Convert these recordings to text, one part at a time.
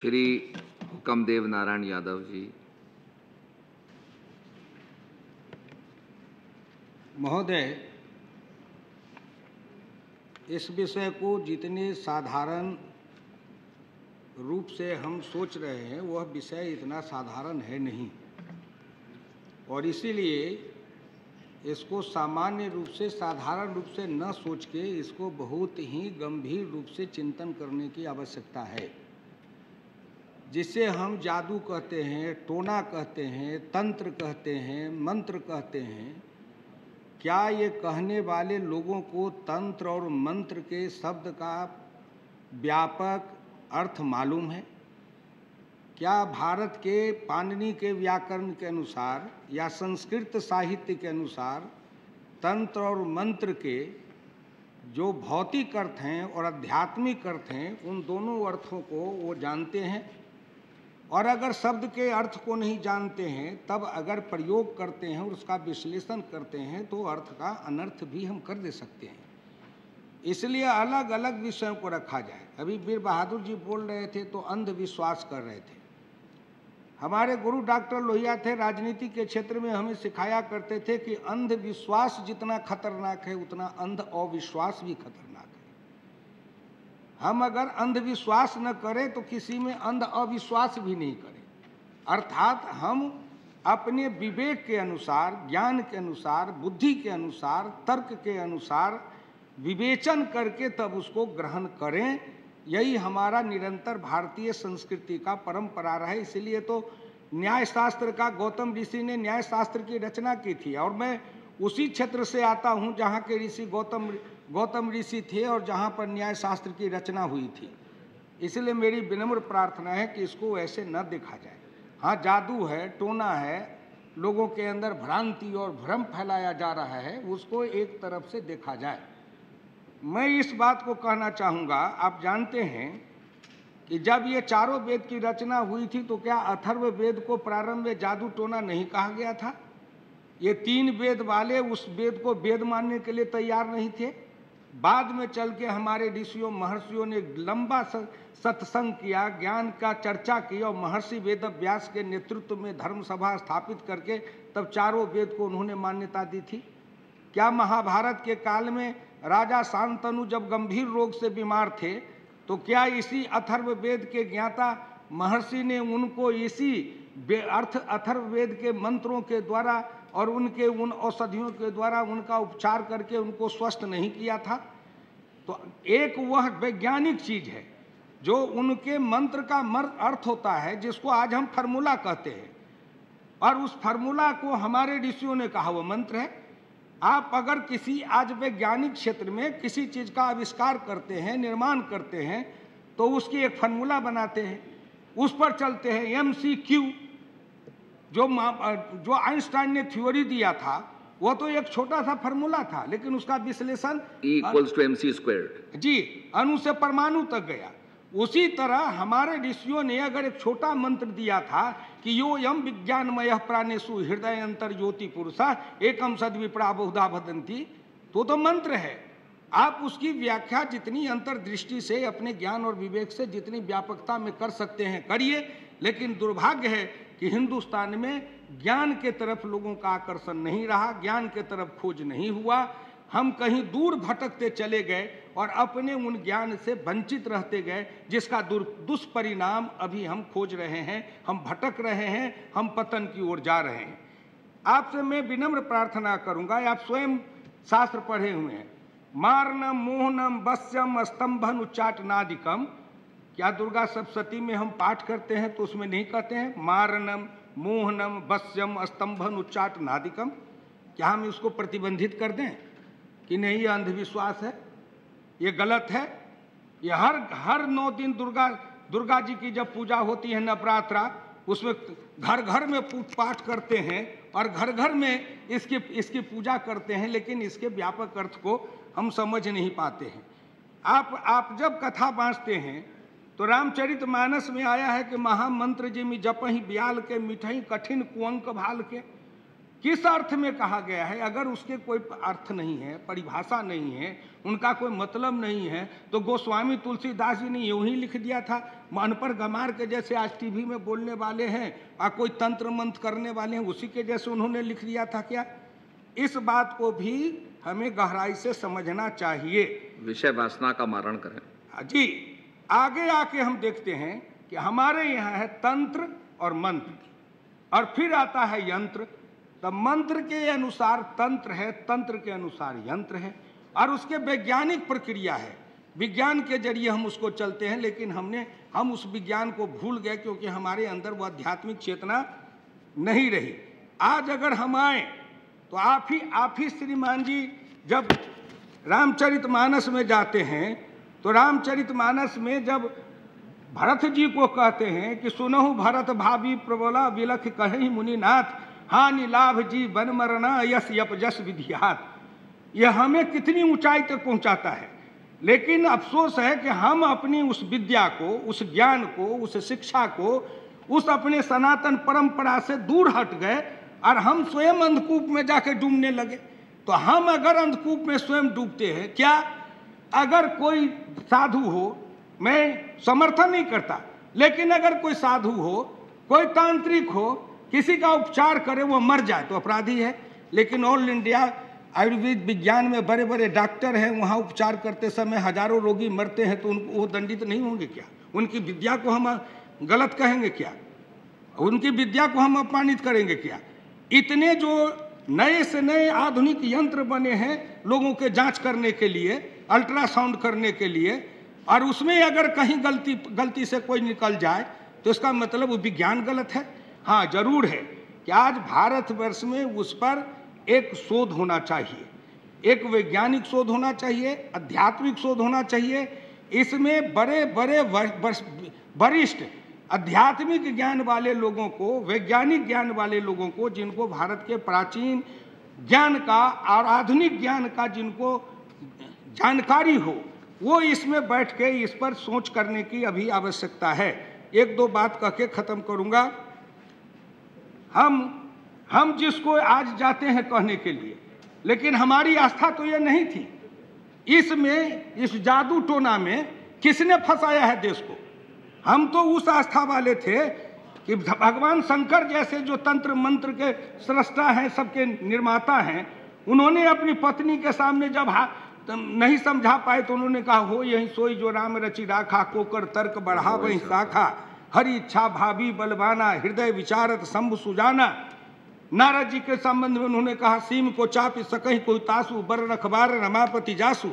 श्री हुक्मदेव नारायण यादव जी। महोदय, इस विषय को जितने साधारण रूप से हम सोच रहे हैं वह विषय इतना साधारण है नहीं, और इसीलिए इसको सामान्य रूप से साधारण रूप से न सोच के इसको बहुत ही गंभीर रूप से चिंतन करने की आवश्यकता है। जिसे हम जादू कहते हैं, टोना कहते हैं, तंत्र कहते हैं, मंत्र कहते हैं, क्या ये कहने वाले लोगों को तंत्र और मंत्र के शब्द का व्यापक अर्थ मालूम है? क्या भारत के पाणिनि के व्याकरण के अनुसार या संस्कृत साहित्य के अनुसार तंत्र और मंत्र के जो भौतिक अर्थ हैं और आध्यात्मिक अर्थ हैं, उन दोनों अर्थों को वो जानते हैं? और अगर शब्द के अर्थ को नहीं जानते हैं, तब अगर प्रयोग करते हैं और उसका विश्लेषण करते हैं तो अर्थ का अनर्थ भी हम कर दे सकते हैं। इसलिए अलग अलग विषयों को रखा जाए। अभी वीर बहादुर जी बोल रहे थे तो अंधविश्वास कर रहे थे। हमारे गुरु डॉक्टर लोहिया थे, राजनीति के क्षेत्र में हमें सिखाया करते थे कि अंधविश्वास जितना खतरनाक है उतना अंध अविश्वास भी खतरनाक है। हम अगर अंधविश्वास न करें तो किसी में अंध अविश्वास भी नहीं करें, अर्थात हम अपने विवेक के अनुसार, ज्ञान के अनुसार, बुद्धि के अनुसार, तर्क के अनुसार विवेचन करके तब उसको ग्रहण करें। यही हमारा निरंतर भारतीय संस्कृति का परंपरा रहा है। इसलिए तो न्याय शास्त्र का गौतम ऋषि ने न्याय शास्त्र की रचना की थी, और मैं उसी क्षेत्र से आता हूँ जहाँ के ऋषि गौतम ऋषि थे और जहाँ पर न्याय शास्त्र की रचना हुई थी। इसलिए मेरी विनम्र प्रार्थना है कि इसको ऐसे न देखा जाए। हाँ, जादू है, टोना है, लोगों के अंदर भ्रांति और भ्रम फैलाया जा रहा है, उसको एक तरफ से देखा जाए। मैं इस बात को कहना चाहूँगा, आप जानते हैं कि जब ये चारों वेद की रचना हुई थी तो क्या अथर्व वेद को प्रारंभ में जादू टोना नहीं कहा गया था? ये 3 वेद वाले उस वेद को वेद मानने के लिए तैयार नहीं थे। बाद में चल के हमारे ऋषियों महर्षियों ने लंबा सत्संग किया, ज्ञान का चर्चा की, और महर्षि वेद व्यास के नेतृत्व में धर्म सभा स्थापित करके तब चारों वेद को उन्होंने मान्यता दी थी। क्या महाभारत के काल में राजा शांतनु जब गंभीर रोग से बीमार थे तो क्या इसी अथर्व वेद के ज्ञाता महर्षि ने उनको इसी अथर्व वेद के मंत्रों के द्वारा और उनके उन औषधियों के द्वारा उनका उपचार करके उनको स्वस्थ नहीं किया था? तो एक वह वैज्ञानिक चीज है जो उनके मंत्र का अर्थ होता है, जिसको आज हम फार्मूला कहते हैं, और उस फार्मूला को हमारे ऋषियों ने कहा वो मंत्र है। आप अगर किसी आज वैज्ञानिक क्षेत्र में किसी चीज का आविष्कार करते हैं, निर्माण करते हैं, तो उसकी एक फार्मूला बनाते हैं, उस पर चलते हैं। MCQ जो आइंस्टाइन ने थ्योरी दिया था वो तो एक छोटा सा फार्मूला था, लेकिन उसका विश्लेषण E=mc²। जी, अणु से परमाणु तक गया। उसी तरह हमारे ऋषियों ने अगर एक छोटा मंत्र दिया था कि यो यम विज्ञानमय प्राणेषु हृदय अंतर ज्योति पुरुषा एकम सद्विप्रा बहुधा भदंती, तो मंत्र है। आप उसकी व्याख्या जितनी अंतर्दृष्टि से, अपने ज्ञान और विवेक से जितनी व्यापकता में कर सकते हैं करिए, लेकिन दुर्भाग्य है कि हिंदुस्तान में ज्ञान के तरफ लोगों का आकर्षण नहीं रहा, ज्ञान के तरफ खोज नहीं हुआ। हम कहीं दूर भटकते चले गए और अपने उन ज्ञान से वंचित रहते गए, जिसका दुष्परिणाम अभी हम खोज रहे हैं। हम भटक रहे हैं, हम पतन की ओर जा रहे हैं। आपसे मैं विनम्र प्रार्थना करूंगा, आप स्वयं शास्त्र पढ़े हुए हैं। मारनम मोहनम वश्यम स्तंभन उच्चाटनादिकम। क्या दुर्गा सप्तशती में हम पाठ करते हैं तो उसमें नहीं कहते हैं मारनम मोहनम वश्यम स्तंभन उच्चाटनादिकम? क्या हम इसको प्रतिबंधित कर दें कि नहीं, ये अंधविश्वास है, ये गलत है? ये हर 9 दिन दुर्गा जी की जब पूजा होती है, नवरात्रा, उसमें घर घर में पाठ करते हैं और घर घर में इसकी पूजा करते हैं, लेकिन इसके व्यापक अर्थ को हम समझ नहीं पाते हैं। आप जब कथा बाँचते हैं तो रामचरितमानस में आया है कि महामंत्र जी में जपहि ब्याल के मिठई कठिन कुअंक भाल के। किस अर्थ में कहा गया है, अगर उसके कोई अर्थ नहीं है, परिभाषा नहीं है, उनका कोई मतलब नहीं है, तो गोस्वामी तुलसीदास जी ने यूं ही लिख दिया था। मन पर गमार के जैसे आज टीवी में बोलने वाले हैं और कोई तंत्र मंत्र करने वाले हैं, उसी के जैसे उन्होंने लिख दिया था क्या? इस बात को भी हमें गहराई से समझना चाहिए। विषय वासना का मारण करें जी। आगे आके हम देखते हैं कि हमारे यहाँ है तंत्र और मंत्र, और फिर आता है यंत्र। तो मंत्र के अनुसार तंत्र है, तंत्र के अनुसार यंत्र है, और उसके वैज्ञानिक प्रक्रिया है। विज्ञान के जरिए हम उसको चलते हैं, लेकिन हम उस विज्ञान को भूल गए, क्योंकि हमारे अंदर वो आध्यात्मिक चेतना नहीं रही। आज अगर हम आए तो आप ही श्रीमान जी जब रामचरितमानस में जाते हैं, तो रामचरितमानस में जब भरत जी को कहते हैं कि सुनहु भरत भावी प्रबला विलख कहि मुनिनाथ, हानि लाभ जी बन मरना यश यपजस विधियात। यह हमें कितनी ऊंचाई तक पहुंचाता है। लेकिन अफसोस है कि हम अपनी उस विद्या को, उस ज्ञान को, उस शिक्षा को, उस अपने सनातन परंपरा से दूर हट गए और हम स्वयं अंधकूप में जाके डूबने लगे। तो हम अगर अंधकूप में स्वयं डूबते हैं, क्या अगर कोई साधु हो, मैं समर्थन नहीं करता, लेकिन अगर कोई साधु हो, कोई तांत्रिक हो, किसी का उपचार करे, वो मर जाए तो अपराधी है। लेकिन ऑल इंडिया आयुर्वेद विज्ञान में बड़े बड़े डॉक्टर हैं, वहाँ उपचार करते समय हजारों रोगी मरते हैं, तो उनको वो दंडित नहीं होंगे क्या? उनकी विद्या को हम गलत कहेंगे क्या? उनकी विद्या को हम अपमानित करेंगे क्या? इतने जो नए से नए आधुनिक यंत्र बने हैं लोगों के जांच करने के लिए, अल्ट्रासाउंड करने के लिए, और उसमें अगर कहीं गलती से कोई निकल जाए तो इसका मतलब वो विज्ञान गलत है। हाँ, जरूर है कि आज भारतवर्ष में उस पर एक शोध होना चाहिए, एक वैज्ञानिक शोध होना चाहिए, आध्यात्मिक शोध होना चाहिए। इसमें बड़े बड़े वरिष्ठ आध्यात्मिक ज्ञान वाले लोगों को, वैज्ञानिक ज्ञान वाले लोगों को, जिनको भारत के प्राचीन ज्ञान का और आधुनिक ज्ञान का जिनको जानकारी हो, वो इसमें बैठ के इस पर सोच करने की अभी आवश्यकता है। एक दो बात कह के ख़त्म करूँगा। हम जिसको आज जाते हैं कहने के लिए, लेकिन हमारी आस्था तो ये नहीं थी। इसमें, इस जादू टोना में किसने फंसाया है देश को? हम तो उस आस्था वाले थे कि भगवान शंकर जैसे जो तंत्र मंत्र के सृष्टा हैं, सबके निर्माता हैं, उन्होंने अपनी पत्नी के सामने जब नहीं समझा पाए तो उन्होंने कहा, हो यही सोई जो राम रचि राखा, कोकर तर्क बढ़ा वही शाखा, हरि इच्छा भावी बलवाना, हृदय विचारत शंभु सुजाना। नारद जी के संबंध में उन्होंने कहा, सीम को चाप सकहीं कोई तासु, बर रखबार रमापति जासु।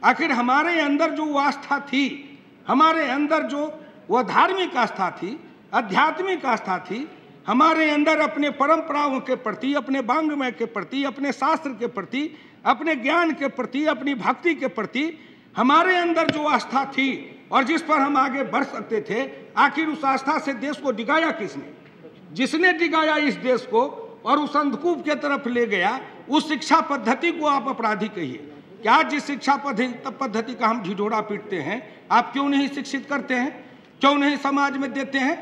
आखिर हमारे अंदर जो वो आस्था थी, हमारे अंदर जो वो धार्मिक आस्था थी, आध्यात्मिक आस्था थी, हमारे अंदर अपने परंपराओं के प्रति, अपने वांग्मय के प्रति, अपने शास्त्र के प्रति, अपने ज्ञान के प्रति, अपनी भक्ति के प्रति हमारे अंदर जो आस्था थी और जिस पर हम आगे बढ़ सकते थे, आखिर उस आस्था से देश को डिगाया किसने? जिसने डिगाया इस देश को और उस अंधकूप के तरफ ले गया, उस शिक्षा पद्धति को आप अपराधी कहिए। क्या जिस शिक्षा पद्धति का हम ढिढोरा पीटते हैं, आप क्यों नहीं शिक्षित करते हैं? क्यों नहीं समाज में देते हैं?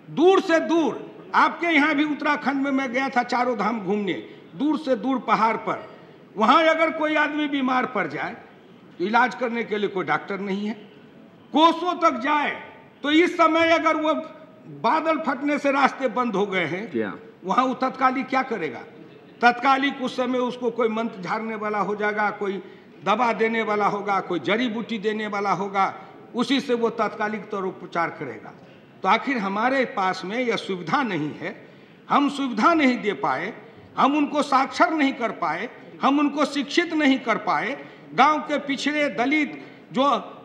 दूर से दूर, आपके यहाँ भी उत्तराखंड में मैं गया था चारों धाम घूमने, दूर से दूर पहाड़ पर, वहाँ अगर कोई आदमी बीमार पड़ जाए तो इलाज करने के लिए कोई डॉक्टर नहीं है। कोसों तक जाए तो इस समय अगर वो बादल फटने से रास्ते बंद हो गए हैं, वहाँ वो तत्कालिक क्या करेगा? तत्कालिक उस समय उसको कोई मंत्र झाड़ने वाला हो जाएगा, कोई दवा देने वाला होगा, कोई जड़ी बूटी देने वाला होगा, उसी से वो तात्कालिक तौर उपचार करेगा। तो आखिर हमारे पास में यह सुविधा नहीं है, हम सुविधा नहीं दे पाए, हम उनको साक्षर नहीं कर पाए, हम उनको शिक्षित नहीं कर पाए। गांव के पिछड़े दलित जो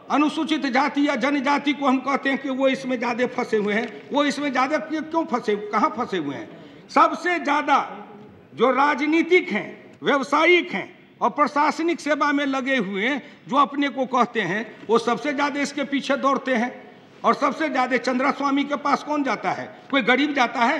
अनुसूचित जाति या जनजाति को हम कहते हैं कि वो इसमें ज़्यादा फंसे हुए हैं, वो इसमें ज़्यादा क्यों फंसे, कहाँ फंसे हुए हैं? सबसे ज़्यादा जो राजनीतिक हैं, व्यवसायिक हैं और प्रशासनिक सेवा में लगे हुए हैं, जो अपने को कहते हैं, वो सबसे ज़्यादा इसके पीछे दौड़ते हैं। और सबसे ज़्यादा चंद्रा स्वामी के पास कौन जाता है? कोई गरीब जाता है?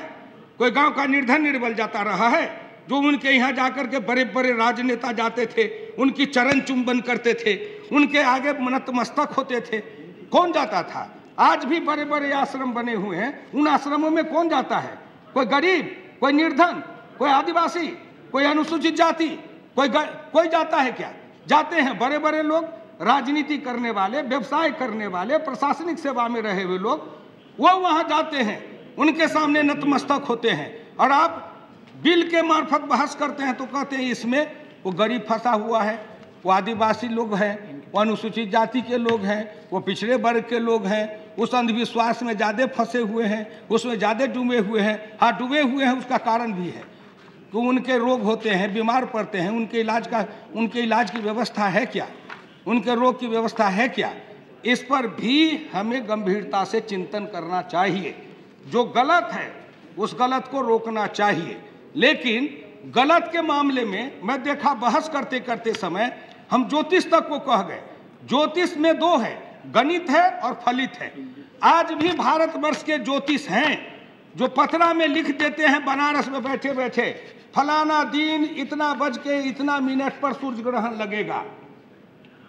कोई गांव का निर्धन निर्बल जाता रहा है? जो उनके यहाँ जाकर के बड़े बड़े राजनेता जाते थे, उनकी चरण चुंबन करते थे, उनके आगे नतमस्तक होते थे, कौन जाता था? आज भी बड़े बड़े आश्रम बने हुए हैं, उन आश्रमों में कौन जाता है? कोई गरीब, कोई निर्धन, कोई आदिवासी, कोई अनुसूचित जाति, कोई जाता है क्या? जाते हैं बड़े बड़े लोग, राजनीति करने वाले, व्यवसाय करने वाले, प्रशासनिक सेवा में रहे हुए लोग, वो वहां जाते हैं, उनके सामने नतमस्तक होते हैं। और आप बिल के मार्फत बहस करते हैं तो कहते हैं इसमें वो गरीब फंसा हुआ है, वो आदिवासी लोग हैं, वो अनुसूचित जाति के लोग हैं, वो पिछड़े वर्ग के लोग हैं, उस अंधविश्वास में ज़्यादा फंसे हुए हैं, उसमें ज़्यादा डूबे हुए हैं। हाँ, डूबे हुए हैं, उसका कारण भी है कि उनके रोग होते हैं, बीमार पड़ते हैं, उनके इलाज की व्यवस्था है क्या? उनके रोग की व्यवस्था है क्या? इस पर भी हमें गंभीरता से चिंतन करना चाहिए। जो गलत है उस गलत को रोकना चाहिए। लेकिन गलत के मामले में मैं देखा बहस करते करते समय हम ज्योतिष तक को कह गए। ज्योतिष में दो है, गणित है और फलित है। आज भी भारतवर्ष के ज्योतिष हैं जो पथरा में लिख देते हैं बनारस में बैठे बैठे, फलाना दिन इतना बज के इतना मिनट पर सूर्य ग्रहण लगेगा।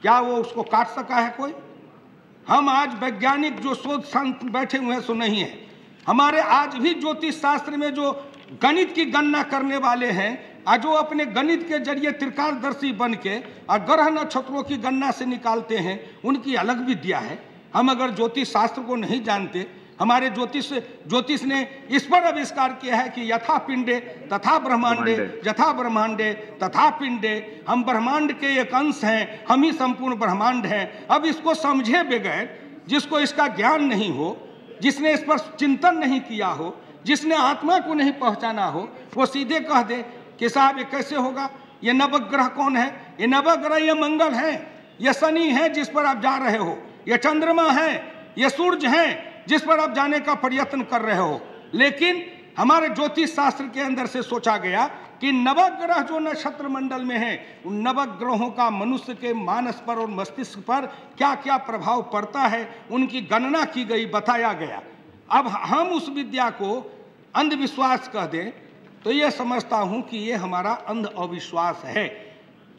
क्या वो उसको काट सका है कोई? हम आज वैज्ञानिक जो शोध संत बैठे हुए हैं सो नहीं है। हमारे आज भी ज्योतिष शास्त्र में जो गणित की गणना करने वाले हैं, आज जो अपने गणित के जरिए त्रिकालदर्शी बन के और ग्रह नक्षत्रों की गणना से निकालते हैं, उनकी अलग विद्या है। हम अगर ज्योतिष शास्त्र को नहीं जानते, हमारे ज्योतिष ने इस पर आविष्कार किया है कि यथा पिंडे तथा ब्रह्मांडे, यथा ब्रह्मांडे तथा पिंडे, हम ब्रह्मांड के एक अंश हैं, हम ही संपूर्ण ब्रह्मांड हैं। अब इसको समझे बगैर, जिसको इसका ज्ञान नहीं हो, जिसने इस पर चिंतन नहीं किया हो, जिसने आत्मा को नहीं पहचाना हो, वो सीधे कह दे कि साहब ये कैसे होगा? ये नवग्रह कौन है? ये नवग्रह ये मंगल है, ये शनि है जिस पर आप जा रहे हो, ये चंद्रमा है, ये सूर्य है जिस पर आप जाने का प्रयत्न कर रहे हो। लेकिन हमारे ज्योतिष शास्त्र के अंदर से सोचा गया कि नवग्रह जो नक्षत्र मंडल में हैं, उन नवग्रहों का मनुष्य के मानस पर और मस्तिष्क पर क्या क्या प्रभाव पड़ता है, उनकी गणना की गई, बताया गया। अब हम उस विद्या को अंधविश्वास कह दें तो ये समझता हूं कि ये हमारा अंध अविश्वास है।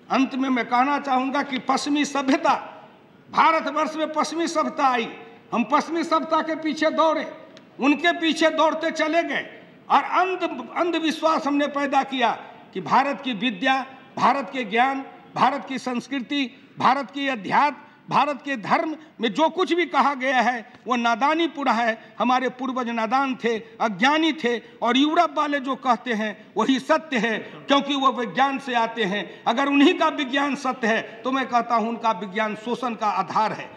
अंत में मैं कहना चाहूँगा कि पश्चिमी सभ्यता, भारतवर्ष में पश्चिमी सभ्यता आई, हम पश्चिमी सभ्यता के पीछे दौड़े, उनके पीछे दौड़ते चले गए और अंधविश्वास हमने पैदा किया कि भारत की विद्या, भारत के ज्ञान, भारत की संस्कृति, भारत की अध्यात्म, भारत के धर्म में जो कुछ भी कहा गया है वो नादानी पूरा है। हमारे पूर्वज नादान थे, अज्ञानी थे, और यूरोप वाले जो कहते हैं वही सत्य है, क्योंकि वो विज्ञान से आते हैं। अगर उन्हीं का विज्ञान सत्य है तो मैं कहता हूँ उनका विज्ञान शोषण का आधार है।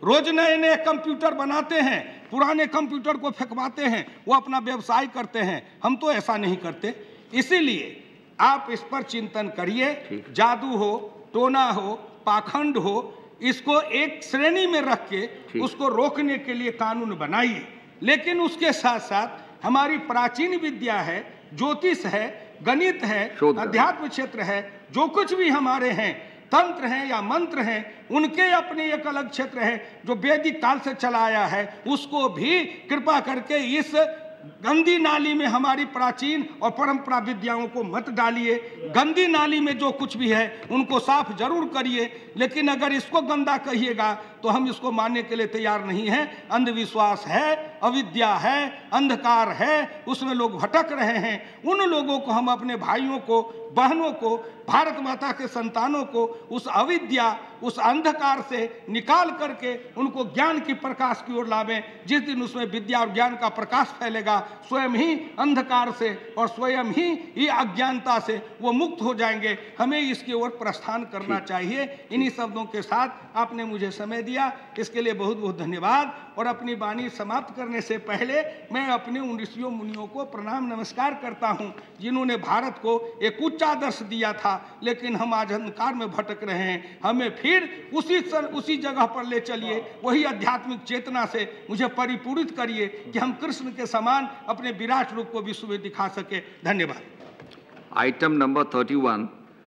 रोज नए नए कंप्यूटर बनाते हैं, पुराने कंप्यूटर को फेंकवाते हैं, वो अपना व्यवसाय करते हैं। हम तो ऐसा नहीं करते। इसीलिए आप इस पर चिंतन करिए। जादू हो, टोना हो, पाखंड हो, इसको एक श्रेणी में रख के उसको रोकने के लिए कानून बनाइए। लेकिन उसके साथ साथ हमारी प्राचीन विद्या है, ज्योतिष है, गणित है, अध्यात्म क्षेत्र है, जो कुछ भी हमारे हैं, तंत्र हैं या मंत्र हैं, उनके अपने एक अलग क्षेत्र है जो वैदिक काल से चला आया है। उसको भी कृपा करके इस गंदी नाली में हमारी प्राचीन और परंपरा विद्याओं को मत डालिए। गंदी नाली में जो कुछ भी है उनको साफ जरूर करिए, लेकिन अगर इसको गंदा कहिएगा तो हम इसको मानने के लिए तैयार नहीं हैं। अंधविश्वास है, अविद्या है, अंधकार है, उसमें लोग भटक रहे हैं। उन लोगों को, हम अपने भाइयों को, बहनों को, भारत माता के संतानों को उस अविद्या, उस अंधकार से निकाल करके उनको ज्ञान की प्रकाश की ओर लावें। जिस दिन उसमें विद्या और ज्ञान का प्रकाश फैलेगा, स्वयं ही अंधकार से और स्वयं ही ये अज्ञानता से वो मुक्त हो जाएंगे। हमें इसकी ओर प्रस्थान करना चाहिए। इन्हीं शब्दों के साथ आपने मुझे समय दिया, इसके लिए बहुत बहुत धन्यवाद। और अपनी वाणी समाप्त करने से पहले मैं अपने उन ऋषियों मुनियों को प्रणाम नमस्कार करता हूँ जिन्होंने भारत को एक उच्च आदर्श दिया था, लेकिन हम आज अंधकार में भटक रहे हैं। हमें फिर उसी जगह पर ले चलिए, वही आध्यात्मिक चेतना से मुझे परिपूरित करिए कि हम कृष्ण के समान अपने विराट रूप को विश्व में दिखा सके। धन्यवाद। Item number 31